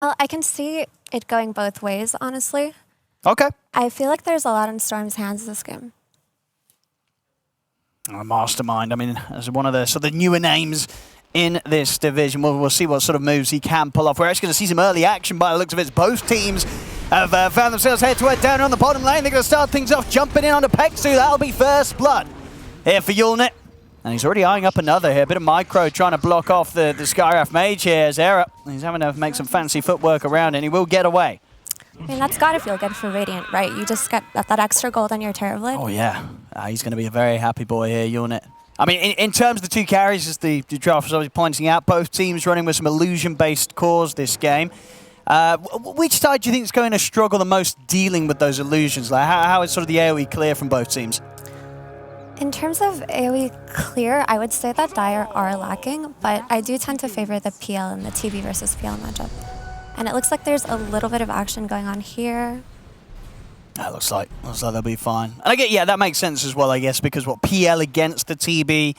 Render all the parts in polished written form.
Well, I can see it going both ways, honestly. Okay. I feel like there's a lot in Storm's hands this game. Mastermind, I mean, as one of the sort of newer names in this division, we'll see what sort of moves he can pull off. We're actually going to see some early action by the looks of it. Both teams have found themselves head-to-head down on the bottom lane. They're going to start things off, jumping in onto Pexu. That'll be first blood here for Yulnit. And he's already eyeing up another here. A bit of micro trying to block off the Skyraf mage here as Era. He's having to make some fancy footwork around, and he will get away. I mean, that's got to feel good for Radiant, right? You just get that extra gold on your Terrorblade. Oh, yeah. He's going to be a very happy boy here, Yulnit. I mean, in terms of the two carries, as the draft was always pointing out, both teams running with some illusion-based cores this game. Which side do you think is going to struggle the most dealing with those illusions? Like, how is sort of the AoE clear from both teams? In terms of AoE clear, I would say that Dire are lacking, but I do tend to favor the PL and the TB versus PL matchup. And it looks like there's a little bit of action going on here. That looks like they'll be fine. And I get, yeah, that makes sense as well, I guess, because what PL against the TB,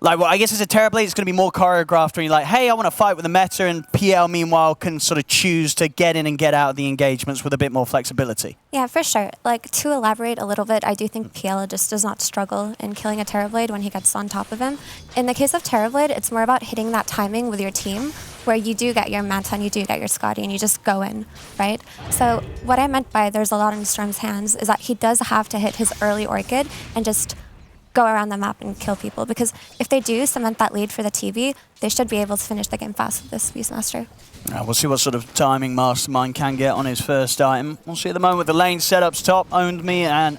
like, well, I guess as a Terrorblade, it's going to be more choreographed when you're like, hey, I want to fight with the meta, and PL, meanwhile, can sort of choose to get in and get out of the engagements with a bit more flexibility. Yeah, for sure. Like, to elaborate a little bit, I do think PL just does not struggle in killing a Terrorblade when he gets on top of him. In the case of Terrorblade, it's more about hitting that timing with your team, where you do get your Manton, you do get your Scotty, and you just go in, right? So what I meant by there's a lot in Storm's hands is that he does have to hit his early Orchid and just go around the map and kill people, because if they do cement that lead for the TB, they should be able to finish the game fast with this Beastmaster. We'll see what sort of timing Mastermind can get on his first item. We'll see at the moment with the lane setups top, Owned Me and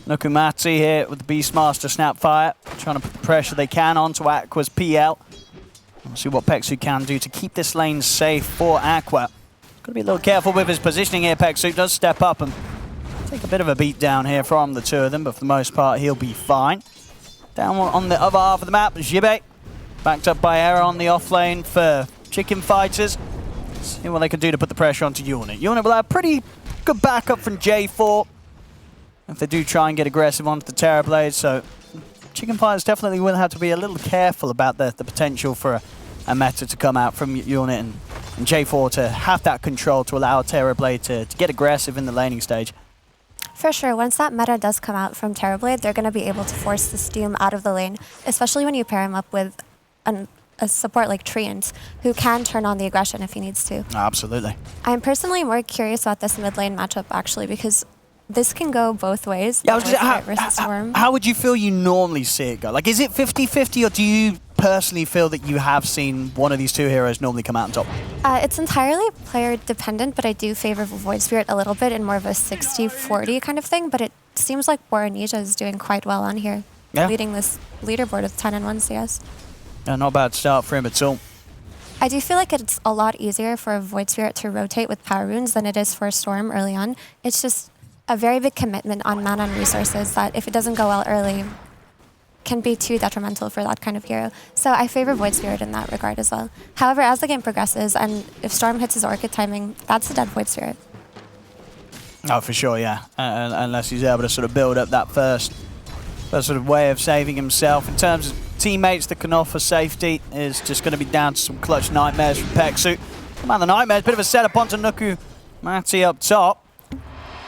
Nukumati here with the Beastmaster Snapfire, trying to put the pressure they can onto Aqua's PL. We'll see what Pexu can do to keep this lane safe for Aqua. Got to be a little careful with his positioning here. Pexu does step up and take a bit of a beat down here from the two of them, but for the most part, he'll be fine. Down on the other half of the map, Jibe, backed up by Era on the off lane for Chicken Fighters. See what they can do to put the pressure onto Yulnit. Yulnit will have pretty good backup from J4 if they do try and get aggressive onto the Terrorblade, so Chicken Fighters definitely will have to be a little careful about the potential for a meta to come out from Yulnit and J4 to have that control to allow Terrorblade to get aggressive in the laning stage. For sure, once that meta does come out from Terrorblade, they're going to be able to force the Steam out of the lane, especially when you pair him up with a support like Treant, who can turn on the aggression if he needs to. Absolutely. I'm personally more curious about this mid lane matchup, actually, because this can go both ways. Yeah, how would you feel you normally see it go? Like, is it 50-50, or do you personally feel that you have seen one of these two heroes normally come out on top? It's entirely player dependent, but I do favor Void Spirit a little bit in more of a 60-40 kind of thing, but it seems like Boranisha is doing quite well on here, leading this leaderboard with 10 and 1 CS. Yeah, not a bad start for him at all. I do feel like it's a lot easier for a Void Spirit to rotate with power runes than it is for a Storm early on. It's just a very big commitment on mana and resources that if it doesn't go well early, can be too detrimental for that kind of hero. So I favor Void Spirit in that regard as well. However, as the game progresses, and if Storm hits his Orchid timing, that's a dead Void Spirit. Oh, for sure, yeah. Unless he's able to sort of build up that first sort of way of saving himself. In terms of teammates that can offer safety, is just going to be down to some clutch Nightmares from Pexu. Come on, the Nightmares, bit of a setup onto Nuku Mati up top.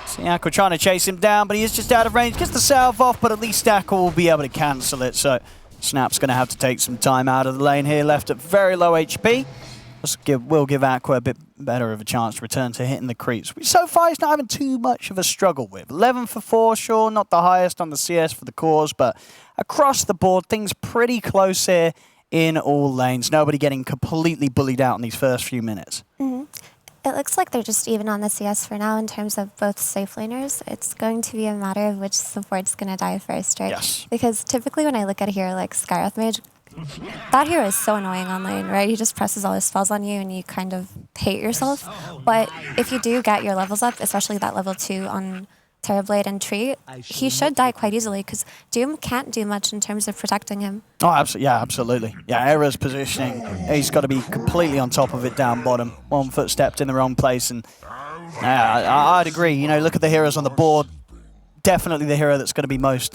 See Aqua trying to chase him down, but he is just out of range. Gets the salve off, but at least Aqua will be able to cancel it. So Snap's going to have to take some time out of the lane here, left at very low HP. Will give Aqua a bit better of a chance to return to hitting the creeps, which so far he's not having too much of a struggle with. 11 for 4, sure, not the highest on the CS for the cores, but across the board, things pretty close here in all lanes. Nobody getting completely bullied out in these first few minutes. It looks like they're just even on the CS for now in terms of both safe laners. It's going to be a matter of which support's going to die first, right? Yes. Because typically when I look at a hero like Skywrath Mage, that hero is so annoying on lane, right? He just presses all his spells on you and you kind of hate yourself. But if you do get your levels up, especially that level 2 on Terrorblade and Tree, he should die quite easily because Doom can't do much in terms of protecting him. Oh, absolutely. Yeah, Era's positioning, he's got to be completely on top of it down bottom. 1 foot stepped in the wrong place, and I'd agree. You know, look at the heroes on the board. Definitely the hero that's going to be most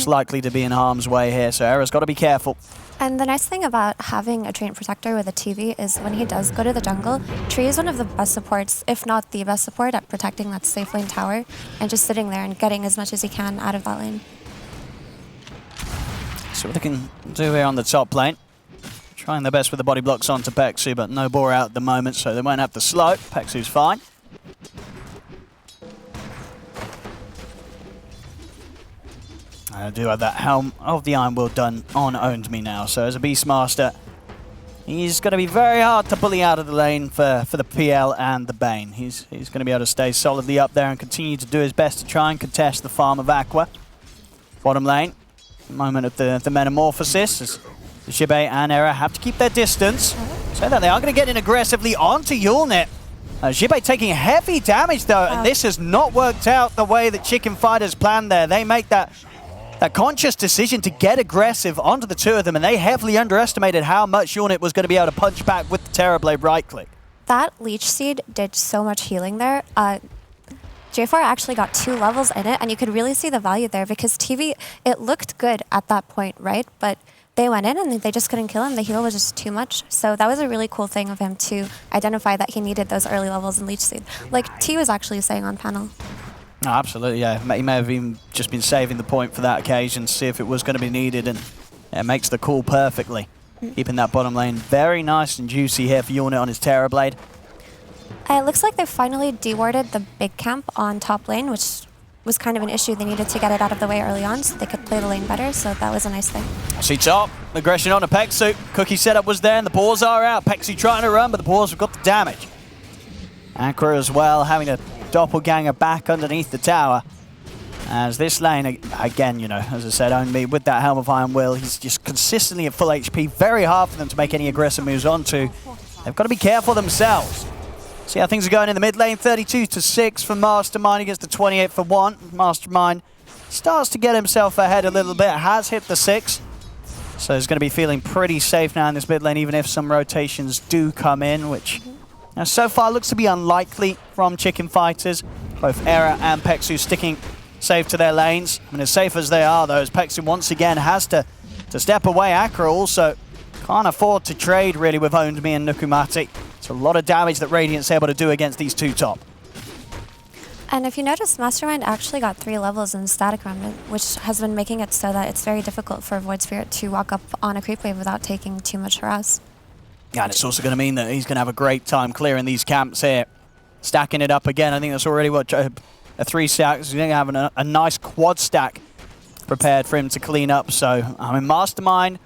likely to be in harm's way here. So Era's got to be careful. And the nice thing about having a Treant Protector with a TV is when he does go to the jungle, Tree is one of the best supports, if not the best support, at protecting that safe lane tower and just sitting there and getting as much as he can out of that lane. So what they can do here on the top lane. Trying their best with the body blocks onto Pexu, but no bore out at the moment, so they won't have the slow. Pexu's fine. I do have that Helm of the Iron Will done on Owned Me now, so as a Beastmaster, he's going to be very hard to bully out of the lane for the PL and the Bane. He's going to be able to stay solidly up there and continue to do his best to try and contest the farm of Aqua. Bottom lane, moment of the Metamorphosis, as Xibe and Era have to keep their distance, so that they are going to get in aggressively onto Yulnit. Xibe taking heavy damage though, and this has not worked out the way that Chicken Fighters planned there. They make that conscious decision to get aggressive onto the two of them, and they heavily underestimated how much Yulnit was going to be able to punch back with the Terrorblade right click. That Leech Seed did so much healing there. J4 actually got 2 levels in it, and you could really see the value there because TV, it looked good at that point, right? But they went in and they just couldn't kill him. The heal was just too much. So that was a really cool thing of him to identify that he needed those early levels in Leech Seed. Like T was actually saying on panel. Oh, absolutely, yeah. He may have even just been saving the point for that occasion to see if it was going to be needed, and it makes the call perfectly. Keeping that bottom lane very nice and juicy here for Yulnit on his Terrorblade. It looks like they finally dewarded the big camp on top lane, which was kind of an issue. They needed to get it out of the way early on so they could play the lane better, so that was a nice thing. See top, aggression on a Pexu. Cookie setup was there and the boars are out. Pexu trying to run, but the boars have got the damage. Aqua as well, having a doppelganger back underneath the tower. As this lane, again, you know, as I said, only with that Helm of Iron Will, he's just consistently at full HP. Very hard for them to make any aggressive moves onto. They've got to be careful themselves. See how things are going in the mid lane. 32-6 for Mastermind against the 28 for 1. Mastermind starts to get himself ahead a little bit, has hit the 6. So he's going to be feeling pretty safe now in this mid lane, even if some rotations do come in, which so far looks to be unlikely from Chicken Fighters. Both Era and Pexu sticking safe to their lanes. I mean, as safe as they are, though, as Pexu once again has to step away. Aqua also can't afford to trade, really, with Owned Me and Nukumati. It's a lot of damage that Radiant's able to do against these two top. And if you notice, Mastermind actually got 3 levels in Static Remnant, which has been making it so that it's very difficult for Void Spirit to walk up on a creep wave without taking too much harass. Yeah, and it's also going to mean that he's going to have a great time clearing these camps here. Stacking it up again. I think that's already what a 3 stack. He's going to have a nice quad stack prepared for him to clean up. So, I mean, Mastermind,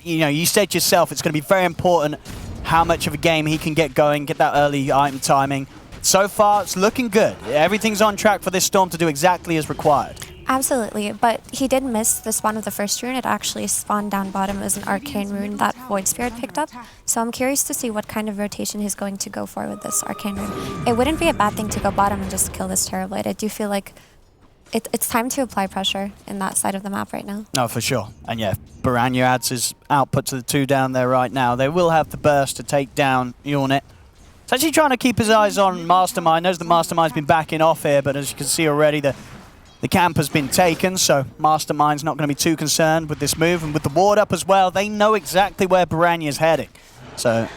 you know, you said yourself, it's going to be very important how much of a game he can get going, get that early item timing. So far, it's looking good. Everything's on track for this Storm to do exactly as required. Absolutely, but he did miss the spawn of the first rune. It actually spawned down bottom as an arcane rune that Void Spirit picked up. So I'm curious to see what kind of rotation he's going to go for with this arcane rune. It wouldn't be a bad thing to go bottom and just kill this Terrorblade. I do feel like it's time to apply pressure in that side of the map right now. No, for sure. And yeah, Baranya adds his output to the 2 down there right now. They will have the burst to take down Yulnit. He's actually trying to keep his eyes on Mastermind. Knows the Mastermind's been backing off here, but as you can see already, the camp has been taken, so Mastermind's not going to be too concerned with this move. And with the ward up as well, they know exactly where Baranya's heading. So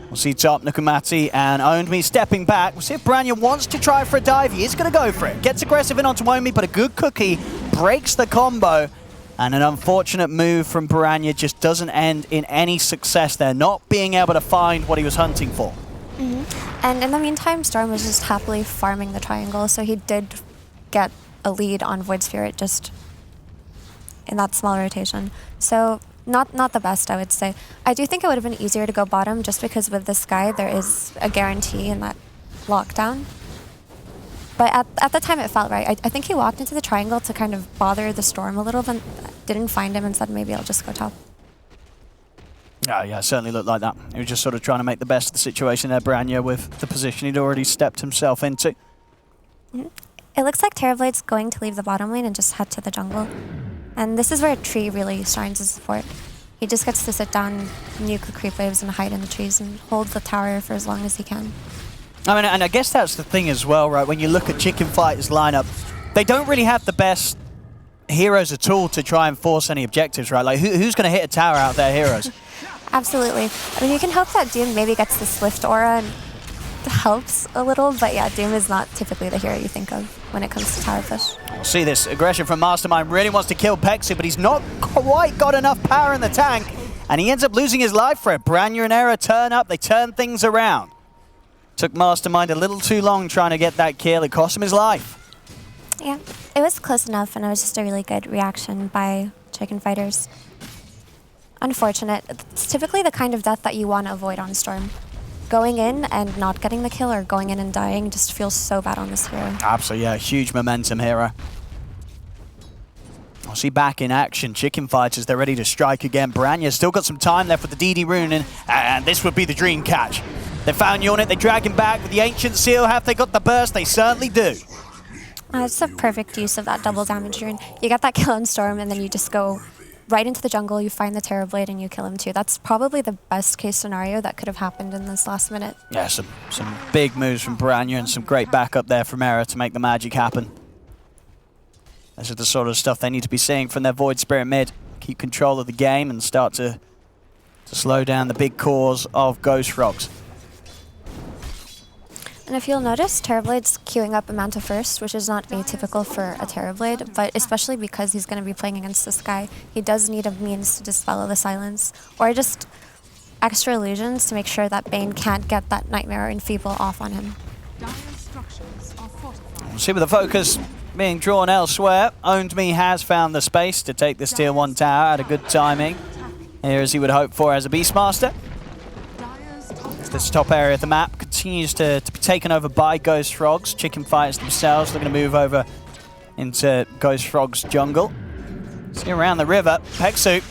we'll see top Nukumati and Owned Me stepping back. We'll see if Baranya wants to try for a dive. He is going to go for it. Gets aggressive in onto Owned Me, but a good cookie breaks the combo. And an unfortunate move from Baranya just doesn't end in any success there, not being able to find what he was hunting for. And in the meantime, Storm was just happily farming the triangle, so he did get a lead on Void Spirit just in that small rotation. So not the best, I would say. I do think it would have been easier to go bottom just because with this guy there is a guarantee in that lockdown. But at the time it felt right. I think he walked into the triangle to kind of bother the Storm a little bit, didn't find him and said maybe I'll just go top. Yeah, it certainly looked like that. He was just sort of trying to make the best of the situation there, Baranya, with the position he'd already stepped himself into. It looks like Terrorblade's going to leave the bottom lane and just head to the jungle. And this is where Tree really shines his support. He just gets to sit down, nuke the creep waves and hide in the trees and hold the tower for as long as he can. I mean, and I guess that's the thing as well, right? When you look at Chicken Fighters' lineup, they don't really have the best heroes at all to try and force any objectives, right? Like, who's going to hit a tower out there, heroes? Absolutely. I mean, you can hope that Doom maybe gets the Swift aura and helps a little, but yeah, Doom is not typically the hero you think of when it comes to tower push. We'll see this aggression from Mastermind. Really wants to kill Pexu, but he's not quite got enough power in the tank, and he ends up losing his life for it. Branya and Era turn up, they turn things around. Took Mastermind a little too long trying to get that kill. It cost him his life. Yeah, it was close enough, and it was just a really good reaction by Chicken Fighters. Unfortunate. It's typically the kind of death that you want to avoid on Storm. Going in and not getting the kill or going in and dying just feels so bad on this hero. Absolutely, yeah. Huge momentum hero. I'll see back in action. Chicken Fighters, they're ready to strike again. Branya still got some time left with the DD rune, and this would be the dream catch. They found Unit, they drag him back with the Ancient Seal. Have they got the burst? They certainly do. It's a perfect use of that double damage rune. You get that kill on Storm, and then you just go right into the jungle, you find the Terrorblade, and you kill him too. That's probably the best case scenario that could have happened in this last minute. Yeah, some big moves from Branya and some great backup there from Era to make the magic happen. This is the sort of stuff they need to be seeing from their Void Spirit mid. Keep control of the game and start to slow down the big cores of Ghost Frogs. And if you'll notice, Terrorblade's queuing up a Manta first, which is not atypical for a Terrorblade, but especially because he's going to be playing against this guy, he does need a means to dispel the silence, or just extra illusions to make sure that Bane can't get that Nightmare or Enfeeble off on him. We'll see with the focus being drawn elsewhere. Owned Me has found the space to take this tier 1 tower at a good timing, here as he would hope for as a Beastmaster. This top area of the map continues to be taken over by Ghost Frogs. Chicken Fighters themselves looking to move over into Ghost Frogs jungle. See around the river, Pexu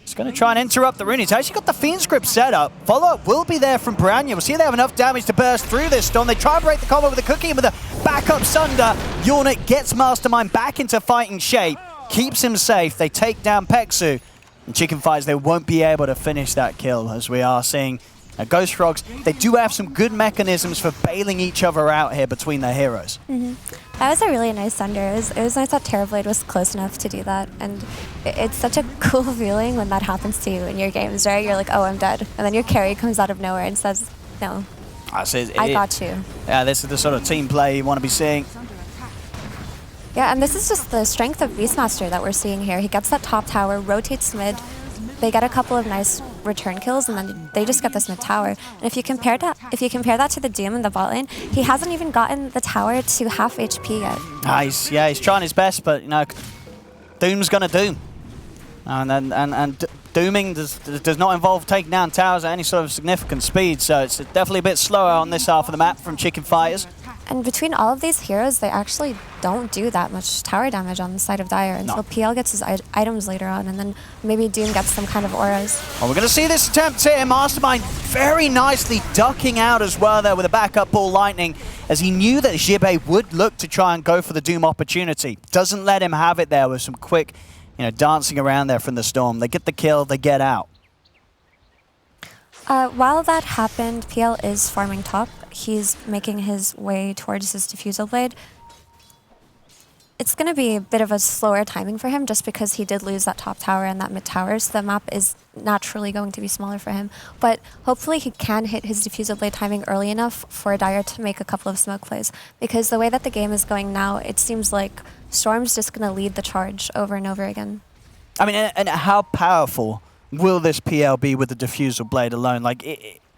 is going to try and interrupt the rune. He's actually got the Fiend Script set up. Follow-up will be there from Branya. We'll see if they have enough damage to burst through this storm. They try and break the combo with a cookie, and with a backup Sunder, Unit gets Mastermind back into fighting shape, keeps him safe. They take down Pexu, and Chicken Fighters, they won't be able to finish that kill, as we are seeing Ghost Frogs. They do have some good mechanisms for bailing each other out here between their heroes. That was a really nice Sunder. It was nice that Terrorblade was close enough to do that, and it's such a cool feeling when that happens to you in your games, right? You're like, oh, I'm dead, and then your carry comes out of nowhere and says, no, I got you. Yeah, this is the sort of team play you want to be seeing. Yeah, and this is just the strength of Beastmaster that we're seeing here. He gets that top tower, rotates mid, they get a couple of nice return kills, and then they just get this mid tower. And if you compare that to the Doom in the bot lane, he hasn't even gotten the tower to half HP yet. Nice, yeah, he's trying his best, but you know, Doom's gonna doom, and dooming does not involve taking down towers at any sort of significant speed. So it's definitely a bit slower on this half of the map from Chicken Fighters. And between all of these heroes, they actually don't do that much tower damage on the side of Dire until PL gets his items later on, and then maybe Doom gets some kind of auras. Well, we're going to see this attempt here. Mastermind very nicely ducking out as well there with a backup ball lightning, as he knew that Jibei would look to try and go for the Doom opportunity. Doesn't let him have it there with some quick, dancing around there from the storm. They get the kill, they get out. While that happened, PL is farming top. He's making his way towards his Diffusal Blade. It's going to be a bit of a slower timing for him just because he did lose that top tower and that mid tower, so the map is naturally going to be smaller for him. But hopefully he can hit his Diffusal Blade timing early enough for Dire to make a couple of smoke plays. Because the way that the game is going now, it seems like Storm's just going to lead the charge over and over again. I mean, and how powerful will this PL be with the Diffusal Blade alone? Like,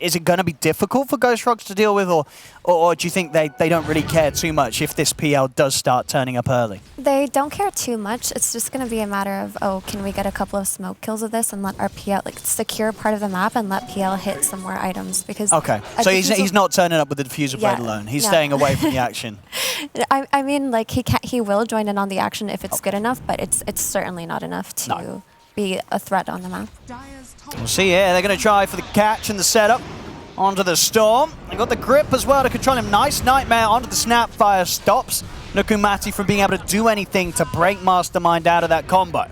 is it going to be difficult for Ghost Frogs to deal with, or do you think they don't really care too much if this PL does start turning up early? They don't care too much. It's just going to be a matter of, oh, can we get a couple of smoke kills with this and let our PL secure part of the map and let PL hit some more items? Because okay, so he's not turning up with the Diffusal Blade alone. He's staying away from the action. I mean, like he will join in on the action if it's good enough, but it's certainly not enough to be a threat on the map. We'll see here. They're going to try for the catch and the setup onto the Storm. They got the grip as well to control him. Nice Nightmare onto the Snapfire. Stops Nukumati from being able to do anything to break Mastermind out of that combo.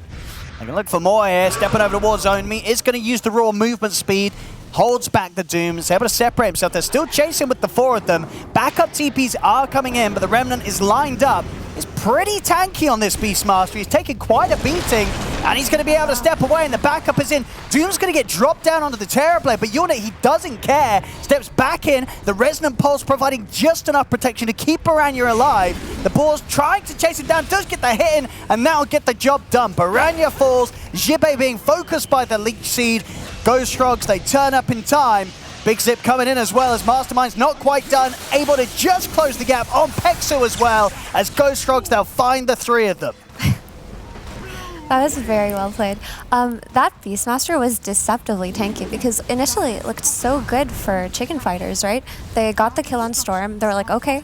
They can look for more here. Stepping over towards Own Me. Is going to use the raw movement speed. Holds back the Doom. Is able to separate himself. They're still chasing with the four of them. Backup TPs are coming in, but the Remnant is lined up. It's pretty tanky on this Beastmaster. He's taking quite a beating, and he's going to be able to step away, and the backup is in. Doom's going to get dropped down onto the Terrorblade, but Unit, he doesn't care. Steps back in, the Resonant Pulse providing just enough protection to keep Baranya alive. The Boar's trying to chase him down, does get the hit in, and that'll get the job done. Baranya falls, Jibei being focused by the Leech Seed. Ghost Frogs, they turn up in time. Big Zip coming in as well as Mastermind's not quite done, able to just close the gap on Pexu as well as Ghost Frogs, they'll find the three of them. That was very well played. That Beastmaster was deceptively tanky because initially it looked so good for Chicken Fighters, right? They got the kill on Storm, they were like, okay,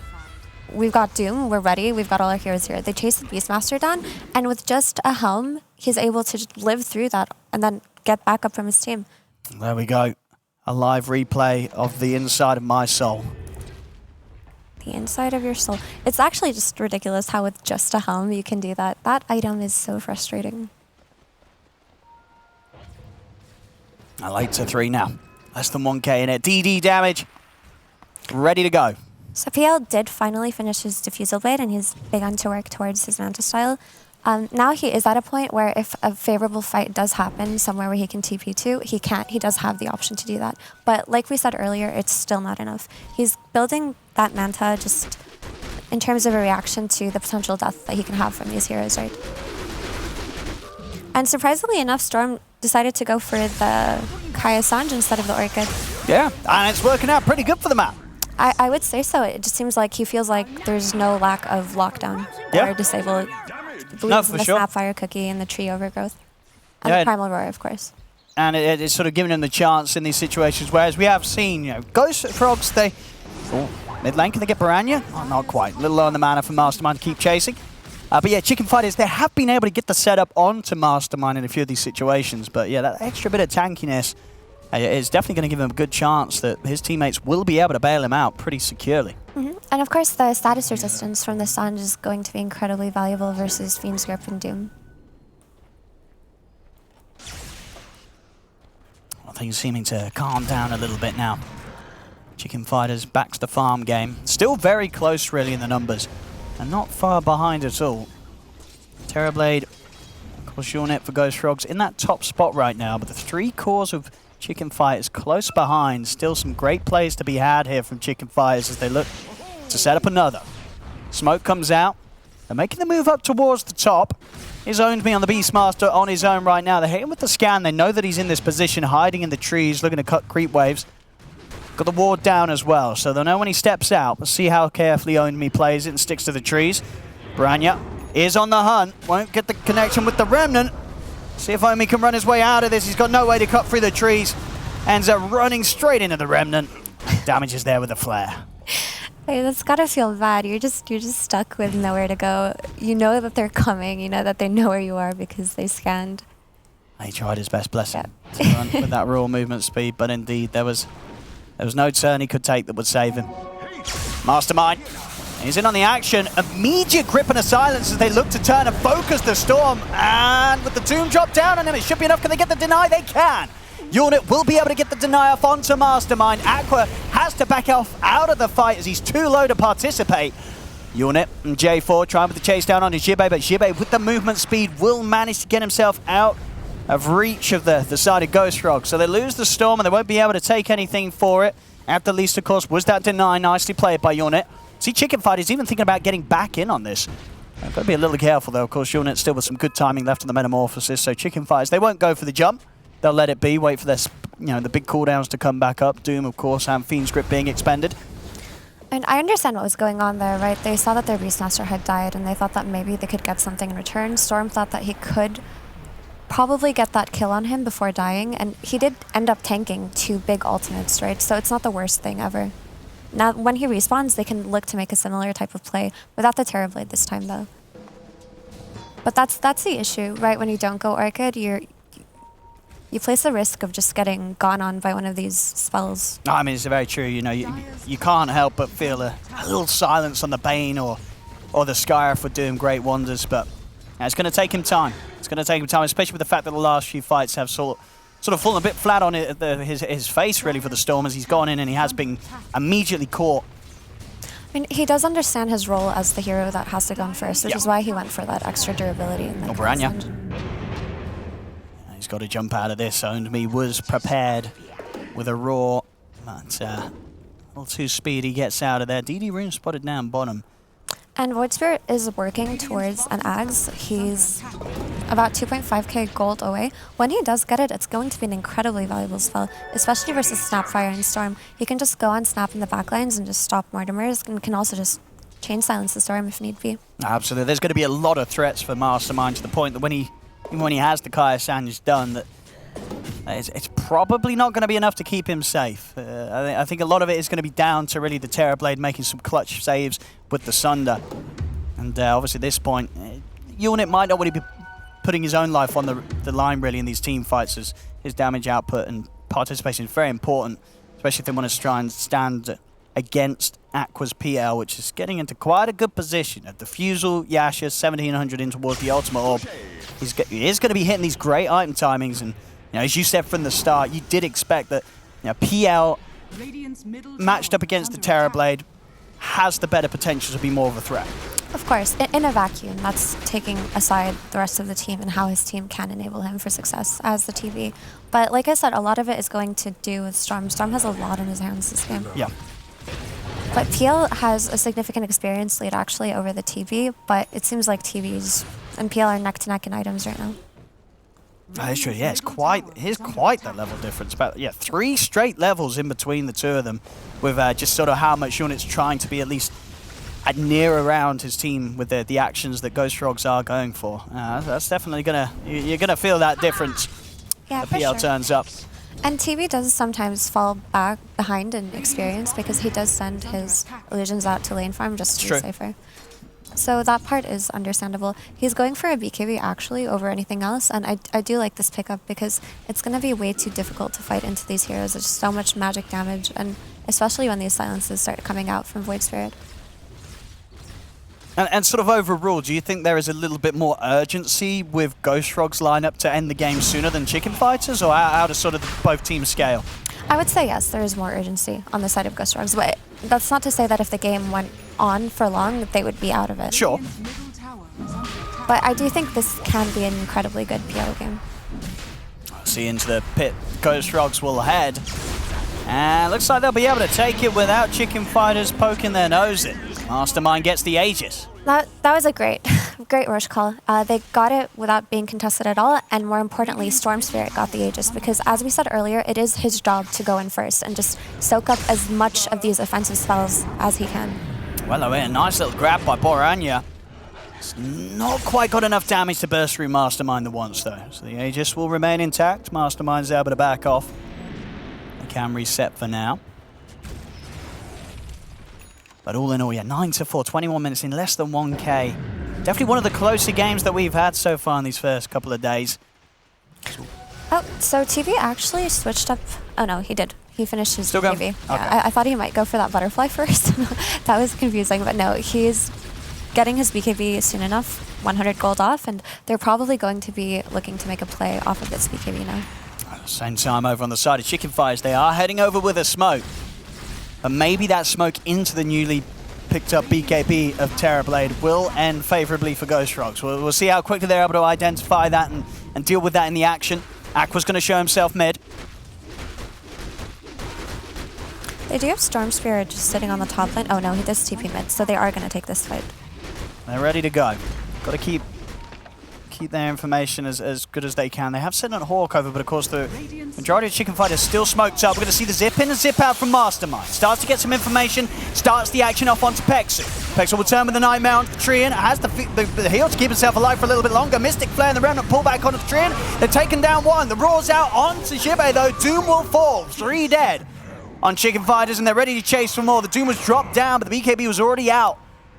we've got Doom, we're ready, we've got all our heroes here. They chased the Beastmaster down, and with just a helm, he's able to just live through that and then get back up from his team. There we go. A live replay of the inside of my soul. The inside of your soul. It's actually just ridiculous how with just a helm you can do that. That item is so frustrating. A late to 3 now. Less than 1k in it. DD damage. Ready to go. So PL did finally finish his Diffusal Blade and he's begun to work towards his Manta style. Now he is at a point where if a favorable fight does happen somewhere where he can TP to, he does have the option to do that. But like we said earlier, it's still not enough. He's building that Manta just in terms of a reaction to the potential death that he can have from these heroes, right? And surprisingly enough, Storm decided to go for the Kaya Sanj instead of the Orchid. Yeah, and it's working out pretty good for the map. I would say so. It just seems like he feels like there's no lack of lockdown or disable. No, for the sure. Snapfire Cookie and the Tree Overgrowth. And the Primal Roar, of course. And it's sort of giving him the chance in these situations, whereas we have seen, you know, Ghost Frogs, they... Oh, mid lane, can they get Baranya? Oh, not quite. A little low on the mana for Mastermind to keep chasing. But yeah, Chicken Fighters, they have been able to get the setup onto Mastermind in a few of these situations. But yeah, that extra bit of tankiness is definitely going to give him a good chance that his teammates will be able to bail him out pretty securely. And of course, the status resistance from the Sanj is going to be incredibly valuable versus Fiend's Grip and Doom. Well, things seeming to calm down a little bit now. Chicken Fighters back to the farm game. Still very close, really, in the numbers. And not far behind at all. Terrorblade, of course, Unit for Ghost Frogs in that top spot right now. But the 3 cores of Chicken Fighters close behind. Still some great plays to be had here from Chicken Fighters as they look to set up another. Smoke comes out. They're making the move up towards the top. He's owned me on the Beastmaster on his own right now. They hit him with the scan. They know that he's in this position, hiding in the trees, looking to cut creep waves. Got the ward down as well, so they'll know when he steps out. We'll see how carefully Owned Me plays it and sticks to the trees. Baranya is on the hunt. Won't get the connection with the Remnant. See if Omi can run his way out of this. He's got no way to cut through the trees. Ends up running straight into the Remnant. Damage is there with the flare. Hey, that's gotta feel bad. You're just stuck with nowhere to go. You know that they're coming. You know that they know where you are because they scanned. He tried his best, bless him, to run with that raw movement speed, but indeed there was no turn he could take that would save him. Mastermind. He's in on the action. Immediate grip and a silence as they look to turn and focus the Storm. And with the Tomb drop down on him, it should be enough. Can they get the deny? They can. Unit will be able to get the deny off onto Mastermind. Aqua has to back off out of the fight as he's too low to participate. Unit and J4 trying with the chase down on his Jibei, but Jibei with the movement speed will manage to get himself out of reach of the side of Ghost Frog. So they lose the Storm and they won't be able to take anything for it. At the least, of course, was that deny. Nicely played by Unit. See, Chicken Fighters even thinking about getting back in on this. Got to be a little careful, though. Of course, Unit still with some good timing left on the Metamorphosis. So Chicken Fighters, they won't go for the jump. They'll let it be, wait for their, the big cooldowns to come back up. Doom, of course, and Fiend's Grip being expended. And I understand what was going on there, right? They saw that their Beastmaster had died, and they thought that maybe they could get something in return. Storm thought that he could probably get that kill on him before dying, and he did end up tanking 2 big ultimates, right? So it's not the worst thing ever. Now, when he respawns, they can look to make a similar type of play without the Terrorblade this time, though. But that's the issue, right? When you don't go Orchid, you place the risk of just getting gone on by one of these spells. No, I mean, it's very true. You can't help but feel a little silence on the Bane or the Skyra for doing great wonders, but it's going to take him time. It's going to take him time, especially with the fact that the last few fights have sort of fallen a bit flat on his face, really, for the Storm, as he's gone in and he has been immediately caught. I mean, he does understand his role as the hero that has to go first, which is why he went for that extra durability. In the Branya. He's got to jump out of this. Owned Me was prepared with a roar, but a little too speedy, gets out of there. DD Rune spotted down bottom. And Void Spirit is working towards an Ags. He's about 2.5k gold away. When he does get it, it's going to be an incredibly valuable spell, especially versus Snapfire and Storm. He can just go on Snap in the backlines and just stop Mortimers, and can also just chain silence the Storm if need be. Absolutely. There's going to be a lot of threats for Mastermind, to the point that when he has the Kaya Sandwich done, that it's probably not going to be enough to keep him safe. I think a lot of it is going to be down to really the Terrorblade making some clutch saves with the Sunder. And obviously at this point, Unit might not really be putting his own life on the line really in these team fights, as his damage output and participation is very important, especially if they want to try and stand against Aqua's PL, which is getting into quite a good position. At Defusal, Yasha, 1700 in towards the Ultimate Orb. He is going to be hitting these great item timings, and as you said from the start, you did expect that PL matched up against the Terrorblade has the better potential to be more of a threat. Of course, in a vacuum, that's taking aside the rest of the team and how his team can enable him for success as the TV. But like I said, a lot of it is going to do with Storm. Storm has a lot in his hands this game. Yeah. But PL has a significant experience lead actually over the TV, but it seems like TVs and PL are neck to neck in items right now. That's true, yeah, here's quite the level difference. About 3 straight levels in between the two of them, with just sort of how much Unit's trying to be at least at near around his team with the actions that Ghost Frogs are going for. That's definitely you're gonna feel that difference. Yeah, the PL turns up. And TV does sometimes fall back behind in experience, because he does send his illusions out to lane farm just to be safer. So that part is understandable. He's going for a BKB actually over anything else, and I do like this pickup, because it's going to be way too difficult to fight into these heroes. There's so much magic damage, and especially when these silences start coming out from Void Spirit. And sort of overall, do you think there is a little bit more urgency with Ghost Frog's lineup to end the game sooner than Chicken Fighters, or how does sort of both teams scale? I would say yes, there is more urgency on the side of Ghost Frogs, but that's not to say that if the game went on for long, they would be out of it. Sure. But I do think this can be an incredibly good PL game. See, into the pit, Ghost Frogs will head. And looks like they'll be able to take it without Chicken Fighters poking their nose in. Mastermind gets the Aegis. That was a great rush call. They got it without being contested at all, and more importantly, Storm Spirit got the Aegis, because as we said earlier, it is his job to go in first and just soak up as much of these offensive spells as he can. Well, a nice little grab by Boranya. It's not quite got enough damage to burst through Mastermind the once, though. So the Aegis will remain intact. Mastermind's able to back off. They can reset for now. But all in all, 9-4, 21 minutes in, less than 1K. Definitely one of the closer games that we've had so far in these first couple of days. Oh, so TV actually switched up. Oh no, he did. He finished his BKB. Okay. Yeah, I thought he might go for that butterfly first. That was confusing, but no, he's getting his BKB soon enough, 100 gold off, and they're probably going to be looking to make a play off of this BKB now. At the same time, over on the side of Chicken Fighters, they are heading over with a smoke. But maybe that smoke into the newly picked up BKB of Terrorblade will end favourably for Ghost Frogs. We'll see how quickly they're able to identify that and deal with that in the action. Aqua's going to show himself mid. They do have Storm Spirit just sitting on the top lane. Oh no, he does TP mid, so they are going to take this fight. They're ready to go. Got to keep their information as good as they can. They have sent on Hawk over, but of course the majority of Chicken Fighters still smoked up. We're going to see the zip in and zip out from Mastermind. Starts to get some information, starts the action off onto Pexu. Pexu will turn with the Nightmare onto Trian, has the heal to keep himself alive for a little bit longer. Mystic Flare and the Remnant pull back onto Trian. They're taken down one. The Roar's out onto Jibe though. Doom will fall. 3 dead on Chicken Fighters, and they're ready to chase for more. The Doom was dropped down, but the BKB was already out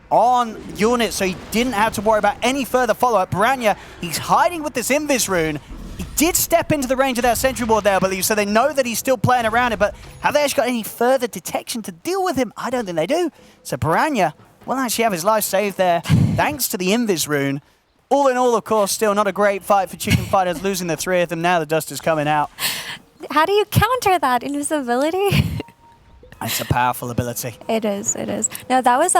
on Unit, so he didn't have to worry about any further follow-up. Branya, he's hiding with this Invis rune. He did step into the range of that sentry ward there, I believe, so they know that he's still playing around it, but have they actually got any further detection to deal with him? I don't think they do. So Branya will actually have his life saved there, thanks to the Invis rune. All in all, of course, still not a great fight for Chicken Fighters, losing the 3 of them. Now the dust is coming out. How do you counter that invisibility? It's a powerful ability. It is, it is. No, that was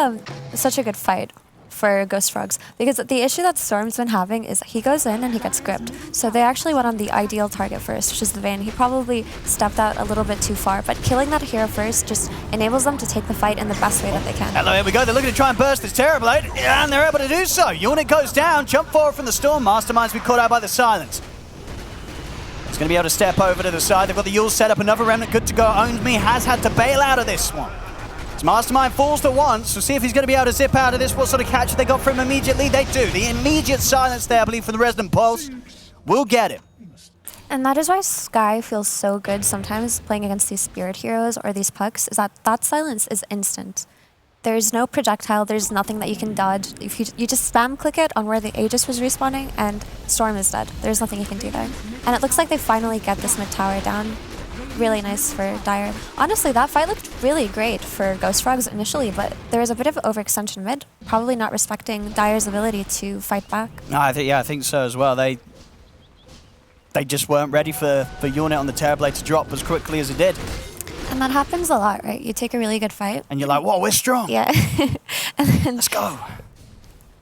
such a good fight for Ghost Frogs, because the issue that Storm's been having is he goes in and he gets gripped. So they actually went on the ideal target first, which is the Vayne. He probably stepped out a little bit too far, but killing that hero first just enables them to take the fight in the best way that they can. Hello, here we go. They're looking to try and burst this Terrorblade, and they're able to do so. Unit goes down, jump forward from the Storm. Mastermind's been caught out by the Silence. He's going to be able to step over to the side. They've got the Yule set up, another Remnant good to go. Owned Me has had to bail out of this one. As Mastermind falls to once, we'll see if he's going to be able to zip out of this. What sort of catch have they got for him immediately? They do. The immediate silence there, I believe, from the Resonant Pulse will get him. And that is why Sky feels so good sometimes playing against these Spirit Heroes or these Pucks, is that silence is instant. There's no projectile, there's nothing that you can dodge. If you just spam click it on where the Aegis was respawning and Storm is dead. There's nothing you can do there. And it looks like they finally get this mid tower down. Really nice for Dire. Honestly, that fight looked really great for Ghost Frogs initially, but there was a bit of overextension mid, probably not respecting Dire's ability to fight back. No, I think so as well. They just weren't ready for Unit on the Terrorblade to drop as quickly as it did. And that happens a lot, right? You take a really good fight. And you're like, whoa, we're strong. Yeah. And then let's go.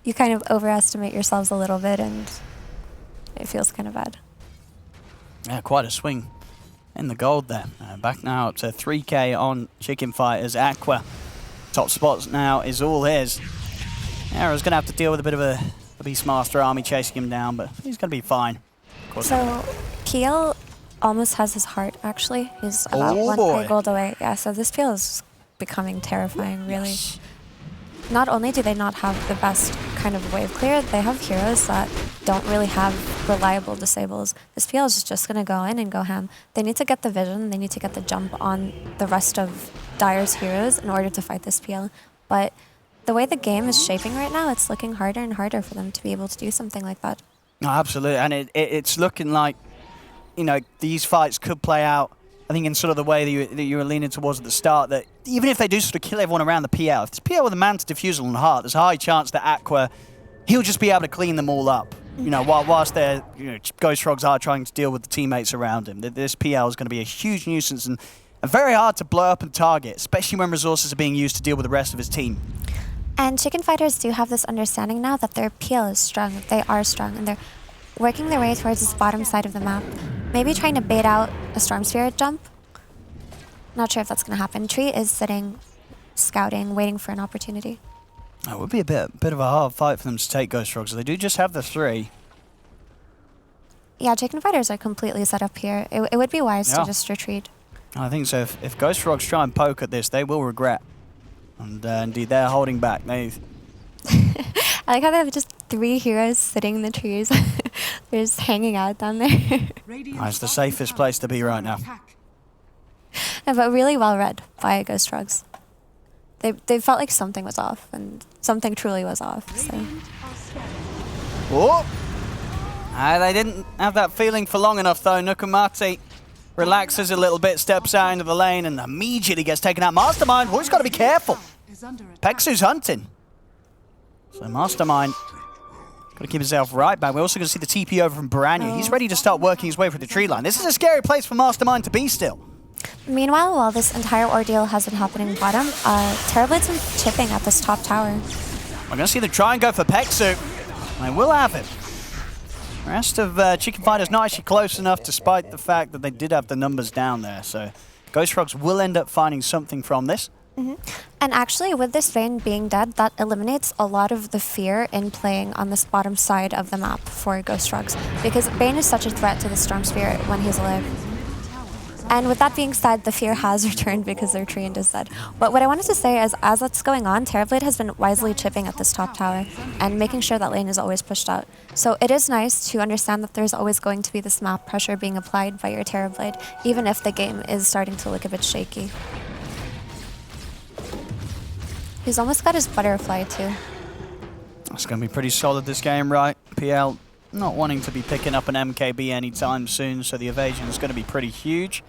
You kind of overestimate yourselves a little bit, and it feels kind of bad. Yeah, quite a swing in the gold there. Back now up to 3K on Chicken Fighters. Aqua, top spots now is all his. Arrow's going to have to deal with a bit of a Beastmaster army chasing him down, but he's going to be fine. So, Kiel almost has his heart, actually. He's about 1K gold away. Yeah, so this feels becoming terrifying, really. Yes. Not only do they not have the best kind of wave clear, they have heroes that don't really have reliable disables. This PL is just going to go in and go ham. They need to get the vision, they need to get the jump on the rest of Dire's heroes in order to fight this PL. But the way the game is shaping right now, it's looking harder and harder for them to be able to do something like that. No, absolutely, and it's looking like, you know, these fights could play out, I think, in sort of the way that you were leaning towards at the start, that even if they do sort of kill everyone around the PL, if it's PL with a Manta Diffusal and Heart, there's a high chance that Aqua, he'll just be able to clean them all up. You know, whilst they're, you know, Ghost Frogs are trying to deal with the teammates around him. This PL is going to be a huge nuisance and very hard to blow up and target, especially when resources are being used to deal with the rest of his team. And Chicken Fighters do have this understanding now that their PL is strong. They are strong, and they're working their way towards this bottom side of the map. Maybe trying to bait out a Storm Spirit jump. Not sure if that's going to happen. Tree is sitting, scouting, waiting for an opportunity. It would be a bit of a hard fight for them to take Ghost Frogs. They do just have the 3. Yeah, Chicken Fighters are completely set up here. It would be wise to just retreat. I think so. If Ghost Frogs try and poke at this, they will regret. And indeed, they're holding back. I like how they have just 3 heroes sitting in the trees. They're just hanging out down there. It's the safest place to be right now. No, but really well read by Ghost Frogs. They felt like something was off, and something truly was off. So. Oh! They didn't have that feeling for long enough, though. Nukumati relaxes a little bit, steps out into the lane, and immediately gets taken out. Mastermind, he's got to be careful. Pexu's hunting. So Mastermind got to keep himself right back. We're also going to see the TP over from Baranya. He's ready to start working his way through the tree line. This is a scary place for Mastermind to be still. Meanwhile, while this entire ordeal has been happening bottom, Terrorblade's been chipping at this top tower. We're going to see them try and go for Pexu. They will have it. The rest of Chicken Fighters not actually close enough, despite the fact that they did have the numbers down there. So Ghost Frogs will end up finding something from this. And actually, with this Vayne being dead, that eliminates a lot of the fear in playing on this bottom side of the map for Ghost Frogs, because Vayne is such a threat to the Storm Spirit when he's alive. And with that being said, the fear has returned because their Treant is dead. But what I wanted to say is, as that's going on, Terrorblade has been wisely chipping at this top tower and making sure that lane is always pushed out. So it is nice to understand that there's always going to be this map pressure being applied by your Terrorblade, even if the game is starting to look a bit shaky. He's almost got his butterfly too. It's going to be pretty solid this game, right? PL not wanting to be picking up an MKB anytime soon, so the evasion is going to be pretty huge.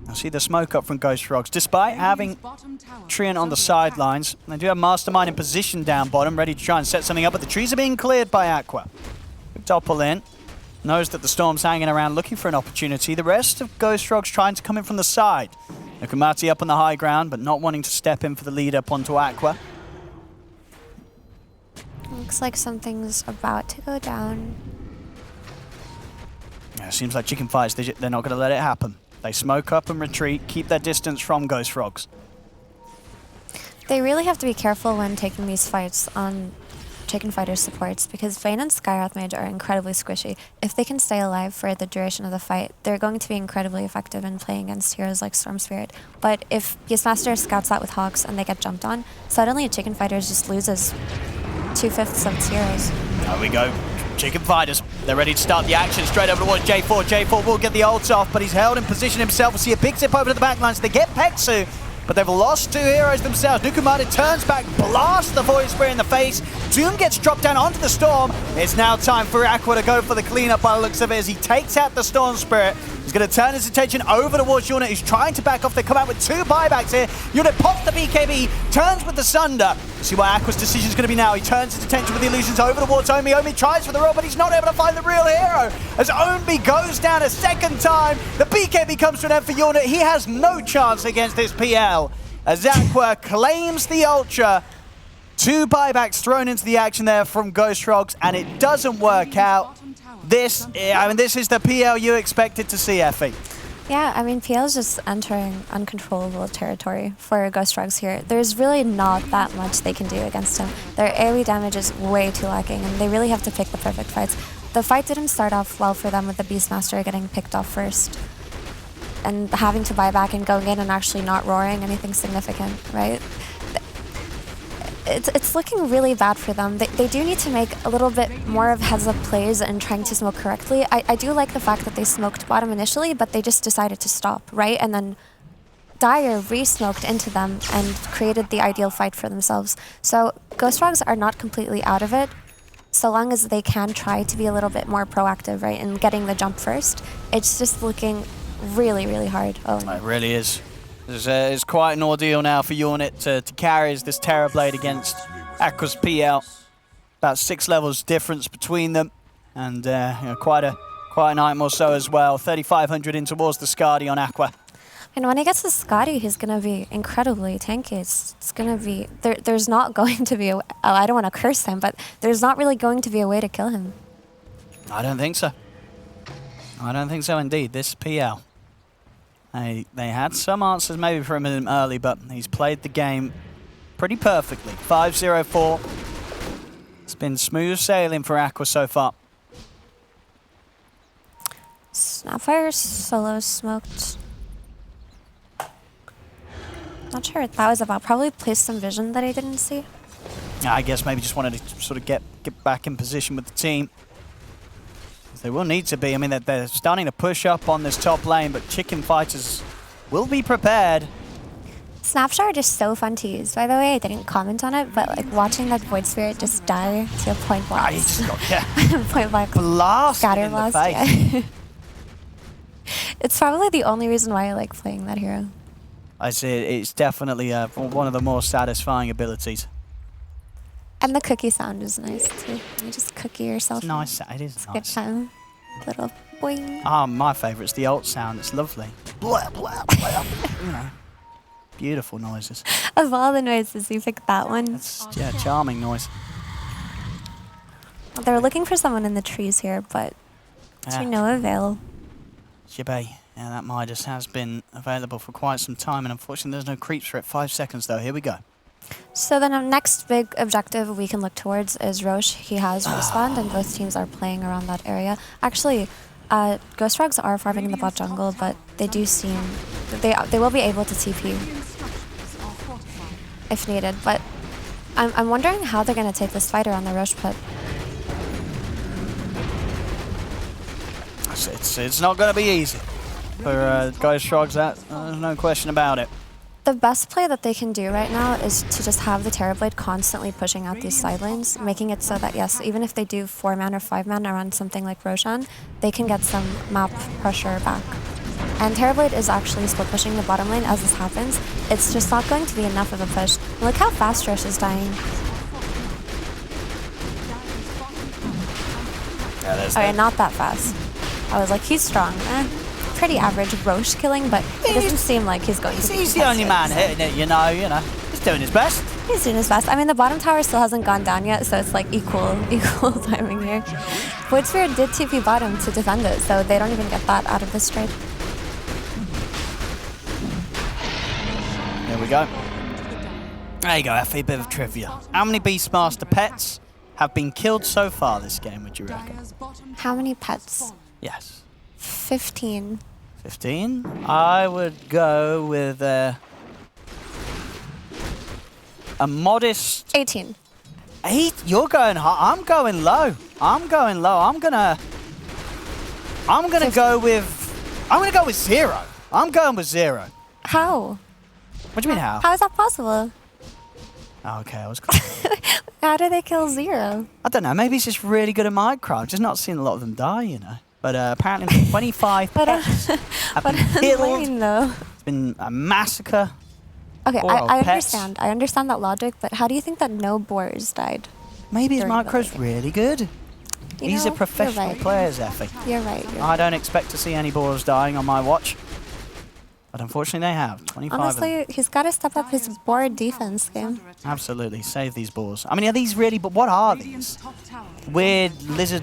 I see the smoke up from Ghost Frogs. Despite having Treant on the sidelines, they do have Mastermind in position down bottom, ready to try and set something up, but the trees are being cleared by Aqua. Good doppel in. knows that the Storm's hanging around looking for an opportunity. The rest of Ghost Frog's trying to come in from the side. Nukamati up on the high ground, but not wanting to step in for the lead up onto Aqua. Looks like something's about to go down. Yeah, it seems like Chicken Fights, they're not going to let it happen. They smoke up and retreat, keep their distance from Ghost Frogs. They really have to be careful when taking these fights on Chicken Fighter supports because Vayne and Skywrath Mage are incredibly squishy. If they can stay alive for the duration of the fight, they're going to be incredibly effective in playing against heroes like Storm Spirit. But if Beastmaster scouts that with Hawks and they get jumped on, suddenly Chicken Fighters just loses 2/5 of its heroes. There we go. Chicken Fighters, they're ready to start the action straight over towards J4. J4 will get the ults off, but he's held in position himself. We'll see a big zip over to the backline, so they get Peksu, but they've lost 2 heroes themselves. Nukamati turns back, blasts the Void Spirit in the face. Doom gets dropped down onto the Storm. It's now time for Aqua to go for the cleanup by the looks of it as he takes out the Storm Spirit. He's going to turn his attention over towards Unit, who's trying to back off. They come out with 2 buybacks here. Unit pops the BKB, turns with the Sunder. See what Aqua's decision is going to be now. He turns his attention with the illusions over towards Omi. Omi tries for the roll, but he's not able to find the real hero. As Omi goes down a second time, the BKB comes to an end for Unit. He has no chance against this PL. As Aqua claims the Ultra. 2 buybacks thrown into the action there from Ghost Frogs, and it doesn't work out. This is the PL you expected to see, Effie. Yeah, I mean, PL is just entering uncontrollable territory for Ghost Frogs here. There's really not that much they can do against him. Their AoE damage is way too lacking, and they really have to pick the perfect fights. The fight didn't start off well for them with the Beastmaster getting picked off first and having to buy back and going in and actually not roaring anything significant, right? It's looking really bad for them. They do need to make a little bit more of heads-up plays and trying to smoke correctly. I do like the fact that they smoked bottom initially, but they just decided to stop, right? And then Dire re-smoked into them and created the ideal fight for themselves. So Ghost Frogs are not completely out of it, so long as they can try to be a little bit more proactive, right, in getting the jump first. It's just looking really, really hard. Oh, It really is. It's quite an ordeal now for Unit to carry this Terrorblade against Aqua's PL. About 6 levels difference between them, and quite an item or so as well. 3,500 in towards the Skadi on Aqua. And when he gets the Skadi, he's going to be incredibly tanky. It's going to be... There's not going to be I don't want to curse him, but there's not really going to be a way to kill him. I don't think so. I don't think so indeed. This PL. They had some answers maybe from him early, but he's played the game pretty perfectly. 5-0-4. It's been smooth sailing for Aqua so far. Snapfire solo smoked. Not sure what that was about. Probably placed some vision that I didn't see. I guess maybe just wanted to sort of get back in position with the team. They will need to be. I mean, they're starting to push up on this top lane, but Chicken Fighters will be prepared. Snapshot is so fun to use. By the way, I didn't comment on it, but like watching that Void Spirit just die to a point blast. He just got point blank blast scatter in blast. the face. Yeah. It's probably the only reason why I like playing that hero. I see. It's definitely one of the more satisfying abilities. And the cookie sound is nice too. You just cookie yourself. It's nice. It is It's nice. good time. Little boing. My favourite's the ult sound. It's lovely. Blah, blah, blah. You know, beautiful noises. Of all the noises, you picked that one. It's charming noise. They're looking for someone in the trees here, but to no avail. Jibay. Yeah, that Midas has been available for quite some time, and unfortunately there's no creeps for it. 5 seconds though. Here we go. So then our next big objective we can look towards is Roche. He has respawned and both teams are playing around that area. Actually, Ghost Frogs are farming in the bot jungle, but they do seem... They will be able to TP if needed, but I'm wondering how they're going to take this fight around the Roche pit. It's not going to be easy for Ghost Frogs, there's no question about it. The best play that they can do right now is to just have the Terrorblade constantly pushing out these side lanes, making it so that, yes, even if they do 4-man or 5-man around something like Roshan, they can get some map pressure back. And Terrorblade is actually still pushing the bottom lane as this happens. It's just not going to be enough of a push. Look how fast Roche is dying. Okay, not that fast. I was like, he's strong. Pretty average Roche killing, but it doesn't seem like he's going to be He's the only man hitting it, you know. He's doing his best. He's doing his best. I mean, the bottom tower still hasn't gone down yet, so it's like equal timing here. Void Sphere did TP bottom to defend it, so they don't even get that out of this trade. There we go. There you go, Effie, bit of trivia. How many Beastmaster pets have been killed so far this game, would you reckon? How many pets? Yes. 15. 15? I would go with a modest... 18. 8? You're going high. I'm going low. I'm going low. I'm gonna go with 0. I'm going with 0. How? What do you mean how? How is that possible? Oh, okay, I was. How do they kill 0? I don't know. Maybe he's just really good at Minecraft. I've just not seen a lot of them die, you know. But apparently 25 pets have been killed. Though. It's been a massacre. Okay, I understand. I understand that logic, but how do you think that no boars died? Maybe his micro's really good. These are professional right. players, Effie. You're right. I don't expect to see any boars dying on my watch. But unfortunately they have. 25 Honestly, he's got to step up his board defense game. Absolutely. Save these boars. I mean, are these really... But what are these? Weird lizard,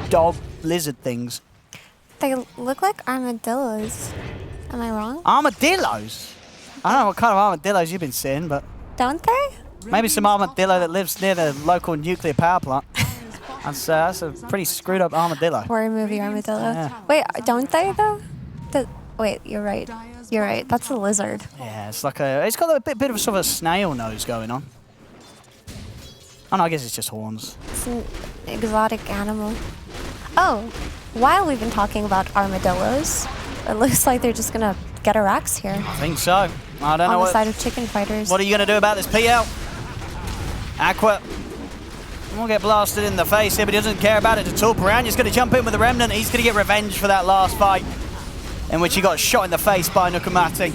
dog, lizard things. They look like armadillos. Am I wrong? Armadillos? I don't know what kind of armadillos you've been seeing, but... Don't they? Maybe some armadillo that lives near the local nuclear power plant. That's a pretty screwed up armadillo. Horror movie armadillo. Yeah. Wait, don't they though? Wait, you're right. You're right. That's a lizard. Yeah, it's like it's got a bit of a sort of a snail nose going on. Oh no, I guess it's just horns. It's an exotic animal. Oh, while we've been talking about armadillos, it looks like they're just gonna get a Rax here. I think so. I don't know on the side of chicken fighters. What are you gonna do about this PL? Aqua will get blasted in the face here, but he doesn't care about it at all. Piranha's gonna jump in with the Remnant. He's gonna get revenge for that last fight, in which he got shot in the face by Nukamati.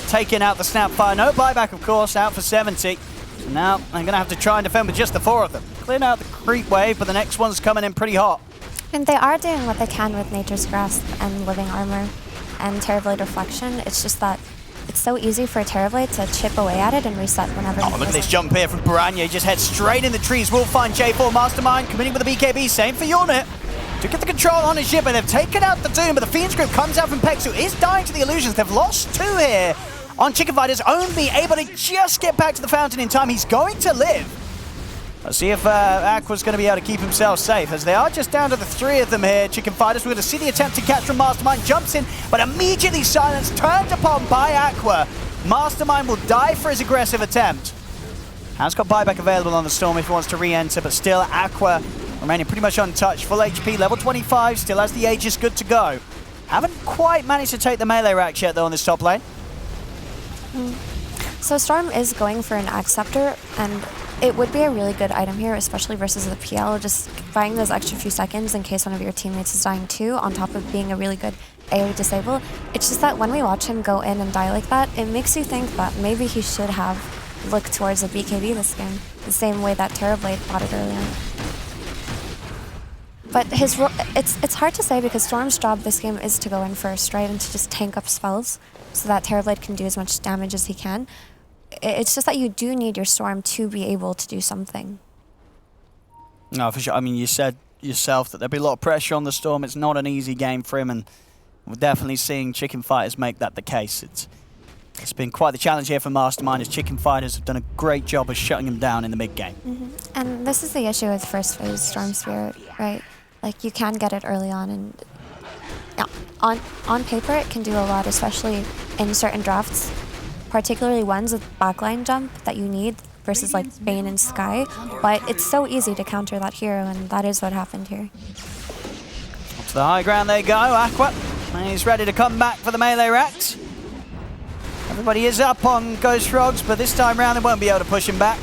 Taking out the Snapfire. No buyback, of course, out for 70. So now I'm going to have to try and defend with just the 4 of them. Clearing out the creep wave, but the next one's coming in pretty hot. And they are doing what they can with Nature's Grasp and Living Armor and Terrorblade Reflection. It's just that it's so easy for a Terrorblade to chip away at it and reset whenever. Oh, look at this jump here from Piranha. He just heads straight in the trees. We'll find J4 Mastermind committing with the BKB. Same for Unit. To get the control on his ship, and they've taken out the Doom, but the Fiend's Grip comes out from Pex, who is dying to the illusions. They've lost 2 here on Chicken Fighters. Only able to just get back to the fountain in time. He's going to live. Let's see if Aqua's going to be able to keep himself safe, as they are just down to the 3 of them here. Chicken Fighters, we're going to see the attempt to catch from Mastermind. Jumps in, but immediately silenced, turned upon by Aqua. Mastermind will die for his aggressive attempt. Has got buyback available on the Storm if he wants to re-enter, but still Aqua remaining pretty much untouched. Full HP, level 25, still has the Aegis good to go. Haven't quite managed to take the melee racks yet, though, on this top lane. So Storm is going for an Axe Scepter, and it would be a really good item here, especially versus the PL, just buying those extra few seconds in case one of your teammates is dying too, on top of being a really good AoE disable. It's just that when we watch him go in and die like that, it makes you think that maybe he should have looked towards a BKB this game, the same way that Terrorblade fought it earlier. But it's hard to say because Storm's job this game is to go in first, right, and to just tank up spells so that Terrorblade can do as much damage as he can. It's just that you do need your Storm to be able to do something. No, for sure. I mean, you said yourself that there'd be a lot of pressure on the Storm. It's not an easy game for him, and we're definitely seeing Chicken Fighters make that the case. It's been quite the challenge here for Mastermind, as Chicken Fighters have done a great job of shutting him down in the mid-game. And this is the issue with first phase Storm Spirit, right? Like, you can get it early on, and yeah, on paper it can do a lot, especially in certain drafts, particularly ones with backline jump that you need versus like Bane and Sky, but it's so easy to counter that hero, and that is what happened here. To the high ground they go, Aqua. And he's ready to come back for the melee racks. Everybody is up on Ghost Frogs, but this time round they won't be able to push him back.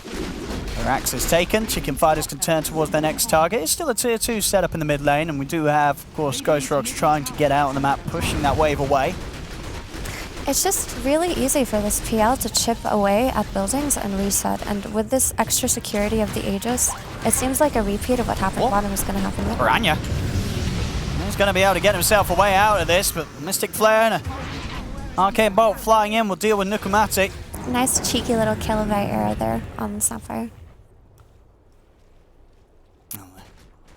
The Rax is taken. Chicken Fighters can turn towards their next target. It's still a tier 2 setup in the mid lane, and we do have, of course, Ghost Frogs trying to get out on the map, pushing that wave away. It's just really easy for this PL to chip away at buildings and reset. And with this extra security of the Aegis, it seems like a repeat of what happened bottom is going to happen there. Branya. He's going to be able to get himself a way out of this, but Mystic Flare and an Arcane Bolt flying in will deal with Nukumati. Nice cheeky little kill by Era there on the Snapfire.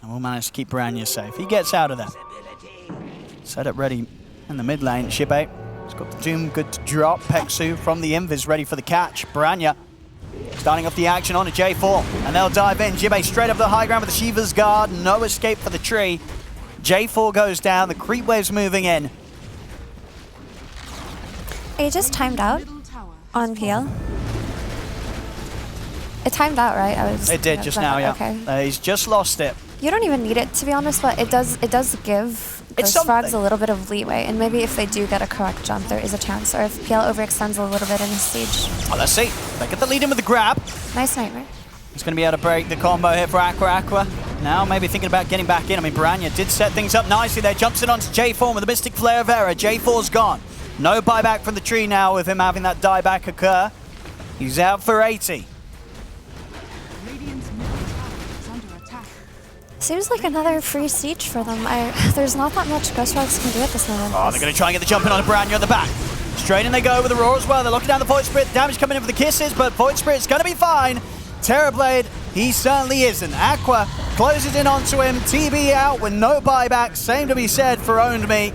And we'll manage to keep Branya safe. He gets out of there. Setup ready in the mid lane. Shibe. He's got the Doom good to drop. Peksu from the Invis ready for the catch. Branya starting off the action on a J4. And they'll dive in. Jibe straight up the high ground with the Shiva's Guard. No escape for the tree. J4 goes down. The creep wave's moving in. Aegis timed out on PL. It timed out, right? It did just now, yeah. Okay. He's just lost it. You don't even need it, to be honest, but it does give those frogs a little bit of leeway. And maybe if they do get a correct jump, there is a chance. Or if PL overextends a little bit in his siege. Well, let's see. They get the lead in with the grab. Nice Nightmare. He's going to be able to break the combo here for Aqua. Now maybe thinking about getting back in. I mean, Branya did set things up nicely there. Jumps in onto J4 with the Mystic Flare of Era. J4's gone. No buyback from the tree now with him having that dieback occur. He's out for 80. Seems like another free siege for them. There's not that much Ghost Frogs can do at this moment. Oh, they're going to try and get the jump in on Branya at the back. Straight in they go with the Roar as well. They're locking down the Void Spirit. Damage coming in for the kisses, but Void Spirit's going to be fine. Terrorblade, he certainly isn't. Aqua closes in onto him. TB out with no buyback. Same to be said for Owned Me.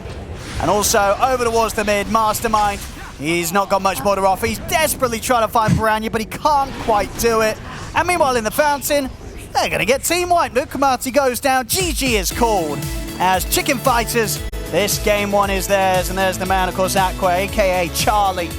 And also over towards the mid, Mastermind. He's not got much more to offer. He's desperately trying to find Branya, but he can't quite do it. And meanwhile in the fountain, they're going to get team wiped. Nukumati goes down. GG is called. As Chicken Fighters, this game one is theirs. And there's the man, of course, Aqua, a.k.a. Charlie.